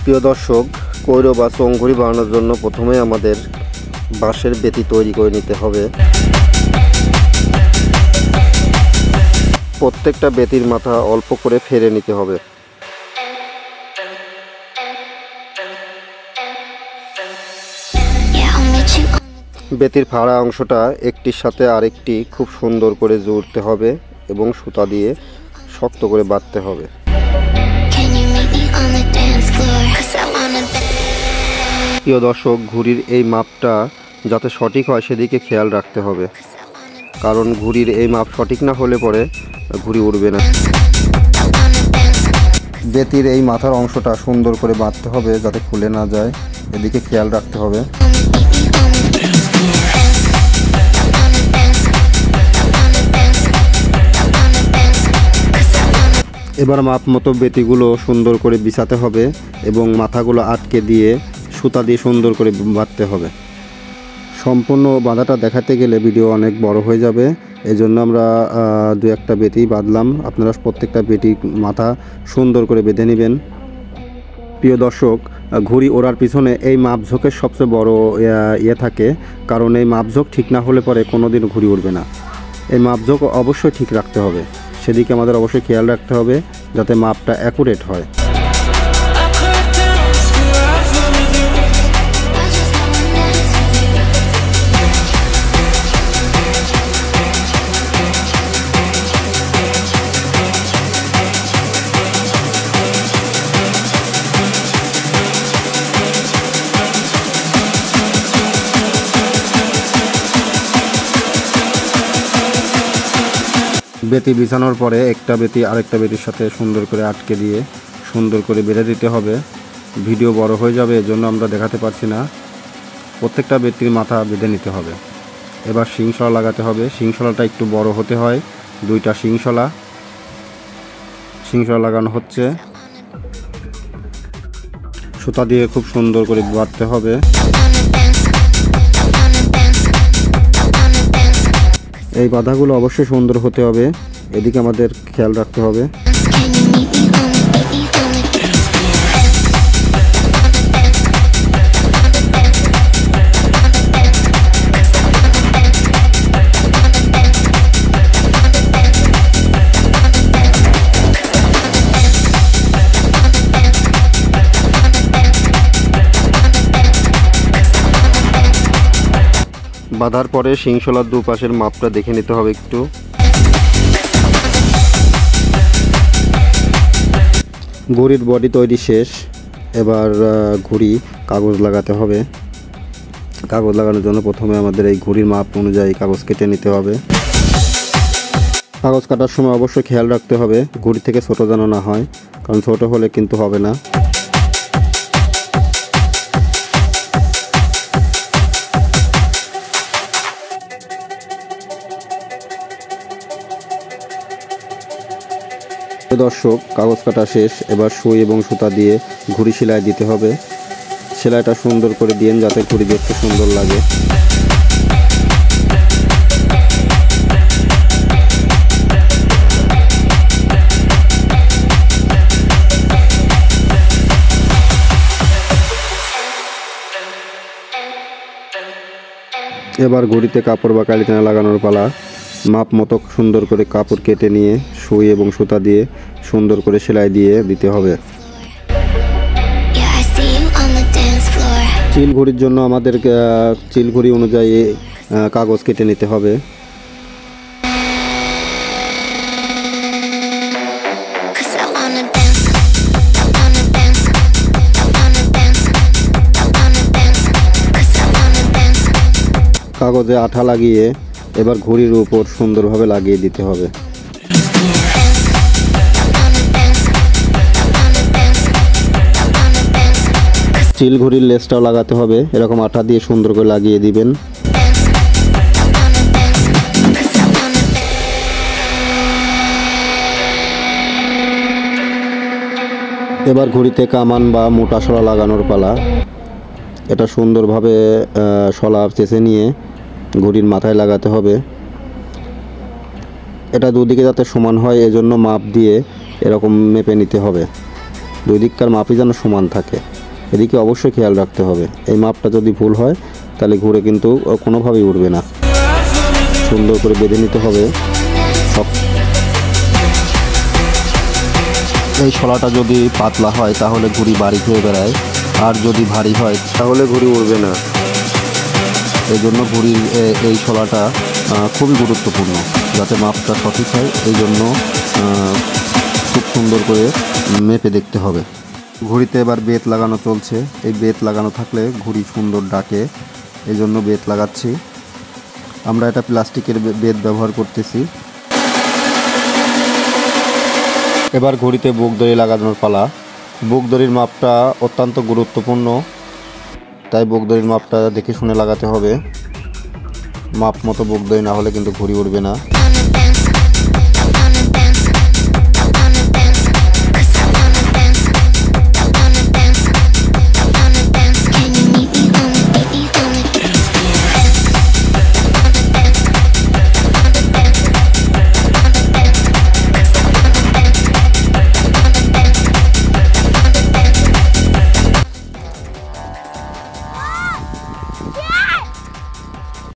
প্রিয় দর্শক, কৈর বা চোঙঘুড়ি বানানোর জন্য প্রথমে আমাদের বাঁশের বেতি তৈরি করে নিতে হবে। প্রত্যেকটা বেতির মাথা অল্প করে ফেরে নিতে হবে। বেতির ফাড়া অংশটা একটির সাথে আরেকটি খুব সুন্দর করে জুড়তে হবে এবং সুতা দিয়ে শক্ত করে বাঁধতে হবে। প্রিয় দর্শক, ঘুড়ির এই মাপটা যাতে সঠিক হয় সেদিকে খেয়াল রাখতে হবে, কারণ ঘুড়ির এই মাপ সঠিক না হলে পরে ঘুড়ি উড়বে না। বেতির এই মাথার অংশটা সুন্দর করে বাঁধতে হবে যাতে খুলে না যায়, এদিকে খেয়াল রাখতে হবে। এবার মাপ মতো বেতিগুলো সুন্দর করে বিছাতে হবে এবং মাথাগুলো আটকে দিয়ে সুতা দিয়ে সুন্দর করে বাঁধতে হবে। সম্পূর্ণ বাঁধাটা দেখাতে গেলে ভিডিও অনেক বড় হয়ে যাবে, এই জন্য আমরা দু একটা বেতি বাঁধলাম। আপনারা প্রত্যেকটা বেতি মাথা সুন্দর করে বেঁধে নেবেন। প্রিয় দর্শক, ঘুড়ি ওড়ার পিছনে এই মাপঝোঁকের সবচেয়ে বড় থাকে, কারণ এই মাপঝোঁক ঠিক না হলে পরে কোনো দিন ঘুড়ি উড়বে না। এই মাপঝোঁক অবশ্যই ঠিক রাখতে হবে, সেদিকে আমাদের অবশ্যই খেয়াল রাখতে হবে যাতে মাপটা অ্যাকুরেট হয়। বেতি বিছানোর পরে একটা বেতি আরেকটা বেতির সাথে সুন্দর করে আটকে দিয়ে সুন্দর করে বেঁধে দিতে হবে। ভিডিও বড় হয়ে যাবে, এজন্য আমরা দেখাতে পারছি না। প্রত্যেকটা বেতির মাথা বেঁধে নিতে হবে। এবার শিংশলা লাগাতে হবে। শিংশলাটা একটু বড় হতে হয়, দুইটা শিংশলা লাগানো হচ্ছে। সুতা দিয়ে খুব সুন্দর করে বাঁধতে হবে। এই বাধাগুলো অবশ্যই সুন্দর হতে হবে, এদিকে আমাদের খেয়াল রাখতে হবে। বাঁধার পরে শিংশলার দুপাশের মাপটা দেখে নিতে হবে একটু। ঘুড়ির বডি তৈরি শেষ। এবার ঘুড়ি কাগজ লাগাতে হবে। কাগজ লাগানোর জন্য প্রথমে আমাদের এই ঘুড়ির মাপ অনুযায়ী কাগজ কেটে নিতে হবে। কাগজ কাটার সময় অবশ্যই খেয়াল রাখতে হবে ঘুড়ি থেকে ছোট যেন না হয়, কারণ ছোট হলে কিন্তু হবে না। দর্শক, কাগজ কাটা শেষ। এবার সুই এবং সুতা দিয়ে ঘুড়ি সেলাই দিতে হবে। সেলাইটা সুন্দর করে দিন যাতে ঘুড়ি দেখতে সুন্দর লাগে। এবার ঘুড়িতে কাপড় বা কালিটানা লাগানোর পালা। মাপ মতো সুন্দর করে কাপড় কেটে নিয়ে সুই এবং সুতা দিয়ে সুন্দর করে সেলাই দিয়ে দিতে হবে। চিল ঘুড়ির জন্য আমাদের চিল ঘুড়ি অনুযায়ী কাগজ কেটে নিতে হবে। কাগজে আঠা লাগিয়ে এবার ঘুড়ির উপর সুন্দরভাবে লাগিয়ে দিতে হবে। চিল ঘুড়ির লেসটাও লাগাতে হবে, এরকম আঠা দিয়ে সুন্দর করে লাগিয়ে দিবেন। এবার ঘুড়িতে কামান বা মোটা শলা লাগানোর পালা। এটা সুন্দরভাবে শলা চেঁচে নিয়ে ঘুড়ির মাথায় লাগাতে হবে। এটা দুদিকে যাতে সমান হয় এজন্য মাপ দিয়ে এরকম মেপে নিতে হবে। দুই দিককার মাপই যেন সমান থাকে, এদিকে অবশ্যই খেয়াল রাখতে হবে। এই মাপটা যদি ভুল হয় তাহলে ঘুরে কিন্তু কোনোভাবেই উঠবে না। সুন্দর করে বেঁধে নিতে হবে সব। এই শলাটা যদি পাতলা হয় তাহলে ঘুড়ি বাড়ি খেয়ে বেড়ায়, আর যদি ভারী হয় তাহলে ঘুড়ি উড়বে না। এই জন্য ঘুড়ির এই শলাটা খুবই গুরুত্বপূর্ণ, যাতে মাপটা সঠিক হয়। এই জন্য খুব সুন্দর করে মেপে দেখতে হবে। ঘুড়িতে এবার বেত লাগানো চলছে। এই বেত লাগানো থাকলে ঘুড়ি সুন্দর ডাকে, এই জন্য বেত লাগাচ্ছি। আমরা এটা প্লাস্টিকের বেত ব্যবহার করতেছি। এবার ঘুড়িতে বুক দড়ি লাগানোর পালা। বুক দড়ির মাপটা অত্যন্ত গুরুত্বপূর্ণ, তাই বুক দড়ির মাপটা দেখে শুনে লাগাতে হবে। মাপ মতো বুক দড়ি না হলে কিন্তু ঘুড়ি উড়বে না।